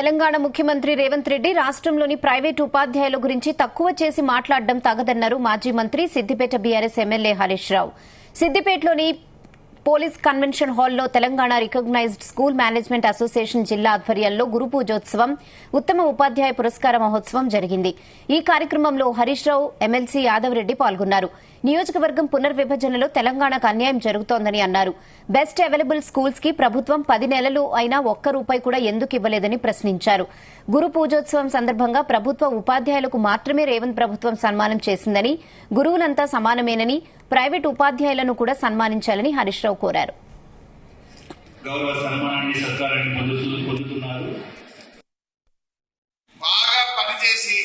తెలంగాణ ముఖ్యమంత్రి రేవంత్ రెడ్డి రాష్ట్రంలోని ప్రైవేటు ఉపాధ్యాయుల గురించి తక్కువ చేసి మాట్లాడడం తగదన్నారు మాజీ మంత్రి సిద్దిపేట బీఆర్ఎస్ ఎమ్మెల్యే హరీష్ రావు. సిద్దిపేటలోని పోలీస్ కన్వెన్షన్ హాల్లో Telangana recognised school management association జిల్లా ఆధ్వర్యంలో గురు పూజోత్సవం, ఉత్తమ ఉపాధ్యాయ పురస్కార మహోత్సవం జరిగింది. ఈ కార్యక్రమంలో హరీష్ రావు, ఎమ్మెల్సీ యాదవ్ రెడ్డి పాల్గొన్నారు. నియోజకవర్గం పునర్విభజనలో తెలంగాణకు అన్యాయం జరుగుతోందని అన్నారు. బెస్ట్ అవైలబుల్ స్కూల్స్ కి ప్రభుత్వం 10 నెలలు అయినా ₹1 కూడా ఎందుకు ఇవ్వలేదని ప్రశ్నించారు. గురు పూజోత్సవం సందర్భంగా ప్రభుత్వ ఉపాధ్యాయులకు మాత్రమే రేవంత్ ప్రభుత్వం సన్మానం చేసిందని, గురువులంతా సమానమేనని, ప్రైవేటు ఉపాధ్యాయులను కూడా సన్మానించాలని హరీష్ రావు కోరారు. గౌరవ సన్మానాన్ని సత్కారాన్ని పొందుతున్నారు. బాగా పనిచేసి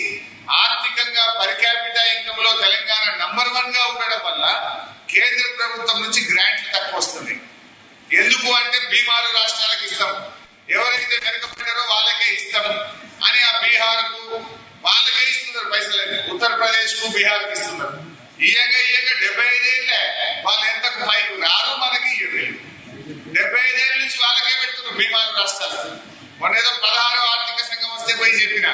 ఆర్థికంగా పర్ క్యాపిటా ఇన్కమ్ లో తెలంగాణ నంబర్ 1 గా ఉండడం వల్ల కేంద్ర ప్రభుత్వం నుంచి గ్రాంట్లు తక్కువ వస్తుంది. ఎందుకు అంటే బీహార్ రాష్ట్రాలకు ఇస్తాం, ఎవరైతే వెనుకబడ్డారో వాళ్ళకే ఇస్తాం అని ఆ బీహార్ కు వాళ్ళకే ఇస్తున్నారు పైసలు. ఉత్తరప్రదేశ్ కు బీహార్ కు ఇస్తున్నారు. ఇయ్యంగా 75 ఏళ్ళే వాళ్ళు ఎంతకు పైకి రారు, మనకి 75 ఏళ్ళ నుంచి వాళ్ళకే పెడుతున్నారు బీహార్ రాష్ట్రాలకు. మొన్న ఏదో 16వ ఆర్థిక సంఘం వస్తే పోయి చెప్పిన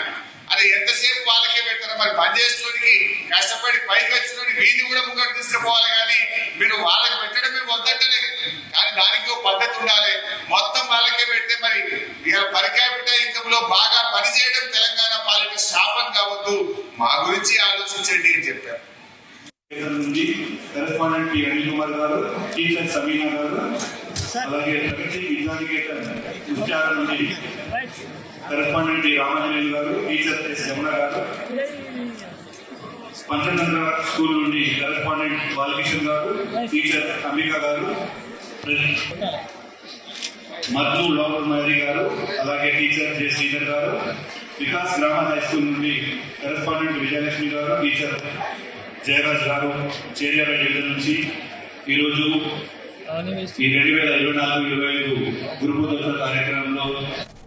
అది ఎంతసేపు వాళ్ళకే పెడతారు. మరి పనిచేసేవాడికి కష్టపడి పైకి వచ్చినోడికి వీధి కూడా ముంగడు తీసుకుపోవాలి, కానీ మీరు వాళ్ళకి పెట్టడం మేము వద్దంటలేదు. కానీ దానికి ఒక పద్ధతి ఉండాలి. మొత్తం వాళ్ళకే పెడితే మరి పర్ క్యాపిటల్ ఇన్కమ్ లో బాగా పనిచేయడం తెలంగాణ పాలిట శాపం కావద్దు, మా గురించి ఆలోచించండి అని చెప్పారు. కరెస్పాండెంట్ అనిల్ కుమార్ గారు, టీచర్ సమీనా గారు, అలాగే ప్రగతి విద్యానికేతన్ ఉద్యాల నుండి కరెస్పాండెంట్ రామాంజనేయులు గారు, టీచర్ ఎస్ యమున గారు, పంచతంత్ర స్కూల్ నుండి కరెస్పాండెంట్ బాలకిషన్ గారు, టీచర్ అంబిక గారు, మద్దు లోపల్ మహరి గారు, అలాగే టీచర్ జె శ్రీధర్ గారు, వికాస్ గ్రామ హై స్కూల్ నుండి కరెస్పాండెంట్ విజయలక్ష్మి గారు, టీచర్ జయరాజ్ గారు, చేర్యాల డివిజన్ నుంచి ఈరోజు ఈ 2024-25 గురు పూజోత్సవ కార్యక్రమంలో